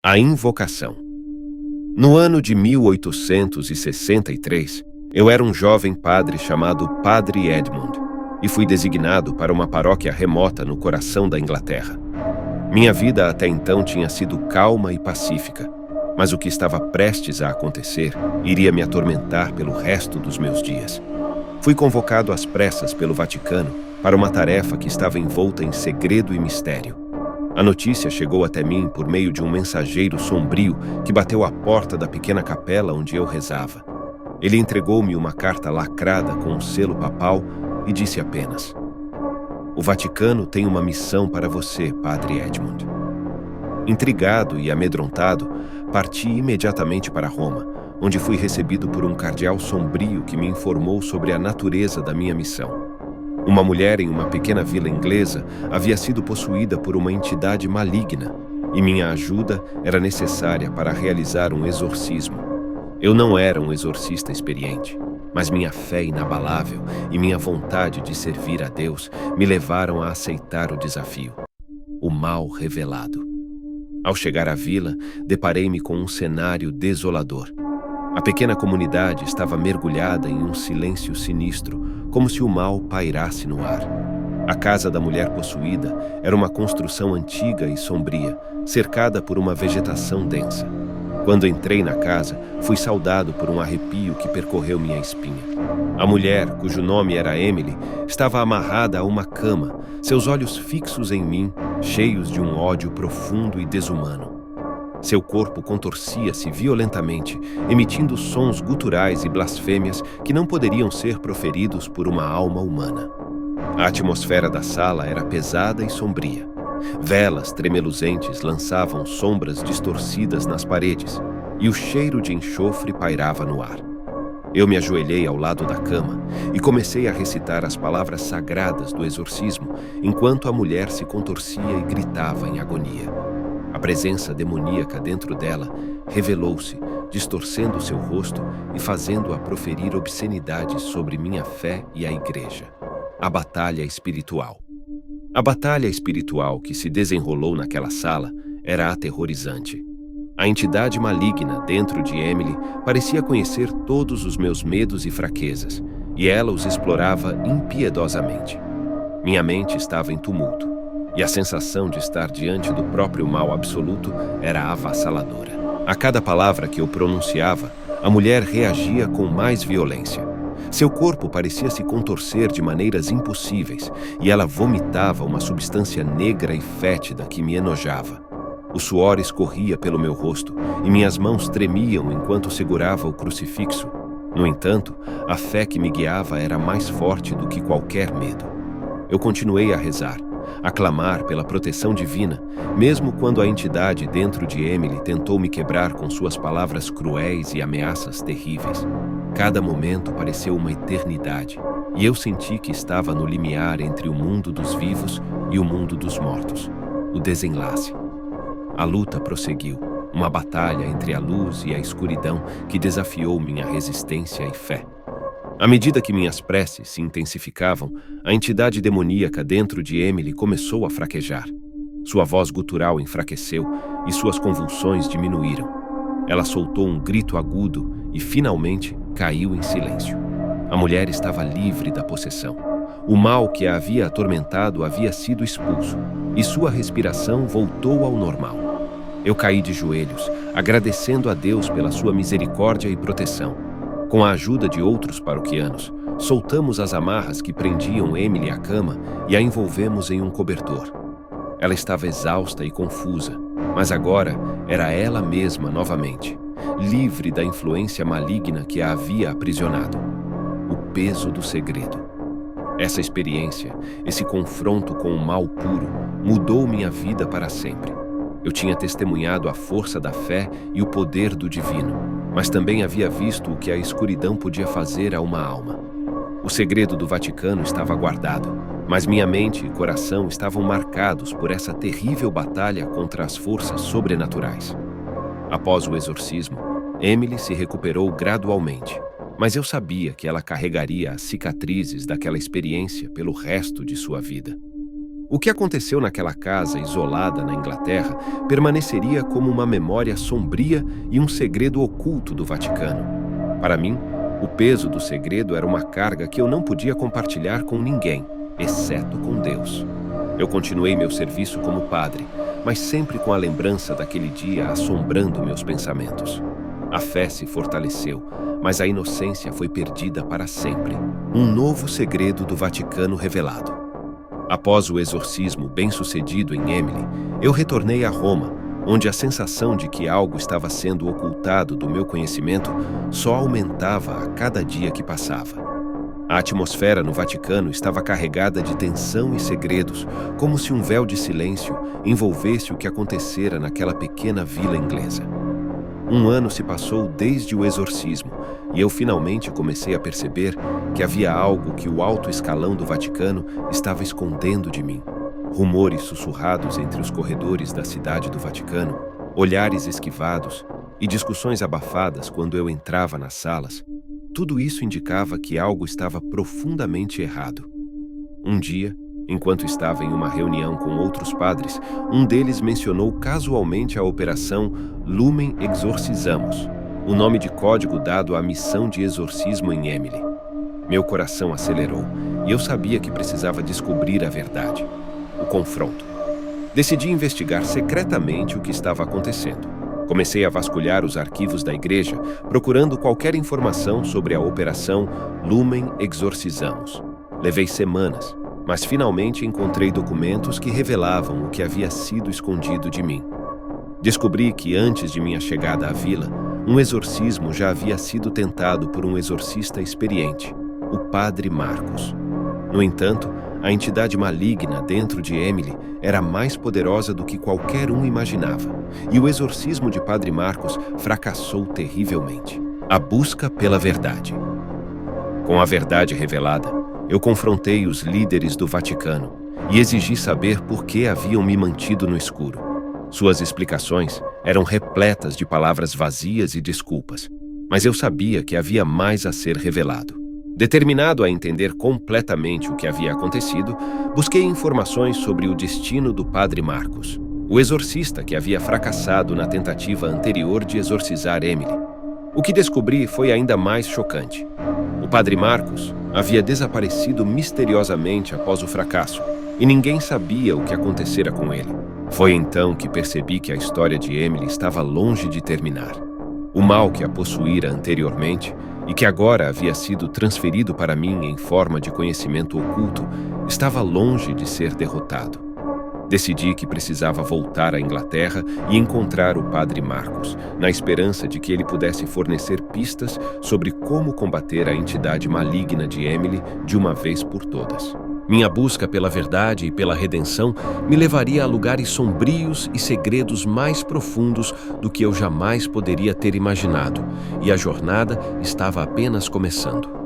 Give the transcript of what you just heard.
A invocação. No ano de 1863, eu era um jovem padre chamado Padre Edmund e fui designado para uma paróquia remota no coração da Inglaterra. Minha vida até então tinha sido calma e pacífica, mas o que estava prestes a acontecer iria me atormentar pelo resto dos meus dias. Fui convocado às pressas pelo Vaticano para uma tarefa que estava envolta em segredo e mistério. A notícia chegou até mim por meio de um mensageiro sombrio que bateu à porta da pequena capela onde eu rezava. Ele entregou-me uma carta lacrada com um selo papal e disse apenas: "O Vaticano tem uma missão para você, Padre Edmund." Intrigado e amedrontado, parti imediatamente para Roma, onde fui recebido por um cardeal sombrio que me informou sobre a natureza da minha missão. Uma mulher em uma pequena vila inglesa havia sido possuída por uma entidade maligna e minha ajuda era necessária para realizar um exorcismo. Eu não era um exorcista experiente, mas minha fé inabalável e minha vontade de servir a Deus me levaram a aceitar o desafio. O mal revelado. Ao chegar à vila, deparei-me com um cenário desolador. A pequena comunidade estava mergulhada em um silêncio sinistro, como se o mal pairasse no ar. A casa da mulher possuída era uma construção antiga e sombria, cercada por uma vegetação densa. Quando entrei na casa, fui saudado por um arrepio que percorreu minha espinha. A mulher, cujo nome era Emily, estava amarrada a uma cama, seus olhos fixos em mim, cheios de um ódio profundo e desumano. Seu corpo contorcia-se violentamente, emitindo sons guturais e blasfêmias que não poderiam ser proferidos por uma alma humana. A atmosfera da sala era pesada e sombria. Velas tremeluzentes lançavam sombras distorcidas nas paredes, e o cheiro de enxofre pairava no ar. Eu me ajoelhei ao lado da cama e comecei a recitar as palavras sagradas do exorcismo, enquanto a mulher se contorcia e gritava em agonia. A presença demoníaca dentro dela revelou-se, distorcendo seu rosto e fazendo-a proferir obscenidades sobre minha fé e a igreja. A batalha espiritual. A batalha espiritual que se desenrolou naquela sala era aterrorizante. A entidade maligna dentro de Emily parecia conhecer todos os meus medos e fraquezas, e ela os explorava impiedosamente. Minha mente estava em tumulto, e a sensação de estar diante do próprio mal absoluto era avassaladora. A cada palavra que eu pronunciava, a mulher reagia com mais violência. Seu corpo parecia se contorcer de maneiras impossíveis, e ela vomitava uma substância negra e fétida que me enojava. O suor escorria pelo meu rosto, e minhas mãos tremiam enquanto segurava o crucifixo. No entanto, a fé que me guiava era mais forte do que qualquer medo. Eu continuei a rezar, a clamar pela proteção divina, mesmo quando a entidade dentro de Emily tentou me quebrar com suas palavras cruéis e ameaças terríveis. Cada momento pareceu uma eternidade, e eu senti que estava no limiar entre o mundo dos vivos e o mundo dos mortos. O desenlace. A luta prosseguiu, uma batalha entre a luz e a escuridão que desafiou minha resistência e fé. À medida que minhas preces se intensificavam, a entidade demoníaca dentro de Emily começou a fraquejar. Sua voz gutural enfraqueceu e suas convulsões diminuíram. Ela soltou um grito agudo e, finalmente, caiu em silêncio. A mulher estava livre da possessão. O mal que a havia atormentado havia sido expulso, e sua respiração voltou ao normal. Eu caí de joelhos, agradecendo a Deus pela sua misericórdia e proteção. Com a ajuda de outros paroquianos, soltamos as amarras que prendiam Emily à cama e a envolvemos em um cobertor. Ela estava exausta e confusa, mas agora era ela mesma novamente, livre da influência maligna que a havia aprisionado. O peso do segredo. Essa experiência, esse confronto com o mal puro, mudou minha vida para sempre. Eu tinha testemunhado a força da fé e o poder do divino, mas também havia visto o que a escuridão podia fazer a uma alma. O segredo do Vaticano estava guardado, mas minha mente e coração estavam marcados por essa terrível batalha contra as forças sobrenaturais. Após o exorcismo, Emily se recuperou gradualmente, mas eu sabia que ela carregaria as cicatrizes daquela experiência pelo resto de sua vida. O que aconteceu naquela casa isolada na Inglaterra permaneceria como uma memória sombria e um segredo oculto do Vaticano. Para mim, o peso do segredo era uma carga que eu não podia compartilhar com ninguém, exceto com Deus. Eu continuei meu serviço como padre, mas sempre com a lembrança daquele dia assombrando meus pensamentos. A fé se fortaleceu, mas a inocência foi perdida para sempre. Um novo segredo do Vaticano revelado. Após o exorcismo bem-sucedido em Emily, eu retornei a Roma, onde a sensação de que algo estava sendo ocultado do meu conhecimento só aumentava a cada dia que passava. A atmosfera no Vaticano estava carregada de tensão e segredos, como se um véu de silêncio envolvesse o que acontecera naquela pequena vila inglesa. Um ano se passou desde o exorcismo e eu finalmente comecei a perceber que havia algo que o alto escalão do Vaticano estava escondendo de mim. Rumores sussurrados entre os corredores da cidade do Vaticano, olhares esquivados e discussões abafadas quando eu entrava nas salas, tudo isso indicava que algo estava profundamente errado. Um dia, enquanto estava em uma reunião com outros padres, um deles mencionou casualmente a operação Lumen Exorcizamos, o nome de código dado à missão de exorcismo em Emily. Meu coração acelerou e eu sabia que precisava descobrir a verdade. O confronto. Decidi investigar secretamente o que estava acontecendo. Comecei a vasculhar os arquivos da igreja, procurando qualquer informação sobre a operação Lumen Exorcizamos. Levei semanas, mas finalmente encontrei documentos que revelavam o que havia sido escondido de mim. Descobri que antes de minha chegada à vila, um exorcismo já havia sido tentado por um exorcista experiente, o Padre Marcos. No entanto, a entidade maligna dentro de Emily era mais poderosa do que qualquer um imaginava, e o exorcismo de Padre Marcos fracassou terrivelmente. A busca pela verdade. Com a verdade revelada, eu confrontei os líderes do Vaticano e exigi saber por que haviam me mantido no escuro. Suas explicações eram repletas de palavras vazias e desculpas, mas eu sabia que havia mais a ser revelado. Determinado a entender completamente o que havia acontecido, busquei informações sobre o destino do Padre Marcos, o exorcista que havia fracassado na tentativa anterior de exorcizar Emily. O que descobri foi ainda mais chocante. O Padre Marcos havia desaparecido misteriosamente após o fracasso, e ninguém sabia o que acontecera com ele. Foi então que percebi que a história de Emily estava longe de terminar. O mal que a possuíra anteriormente, e que agora havia sido transferido para mim em forma de conhecimento oculto, estava longe de ser derrotado. Decidi que precisava voltar à Inglaterra e encontrar o Padre Marcos, na esperança de que ele pudesse fornecer pistas sobre como combater a entidade maligna de Emily de uma vez por todas. Minha busca pela verdade e pela redenção me levaria a lugares sombrios e segredos mais profundos do que eu jamais poderia ter imaginado, e a jornada estava apenas começando.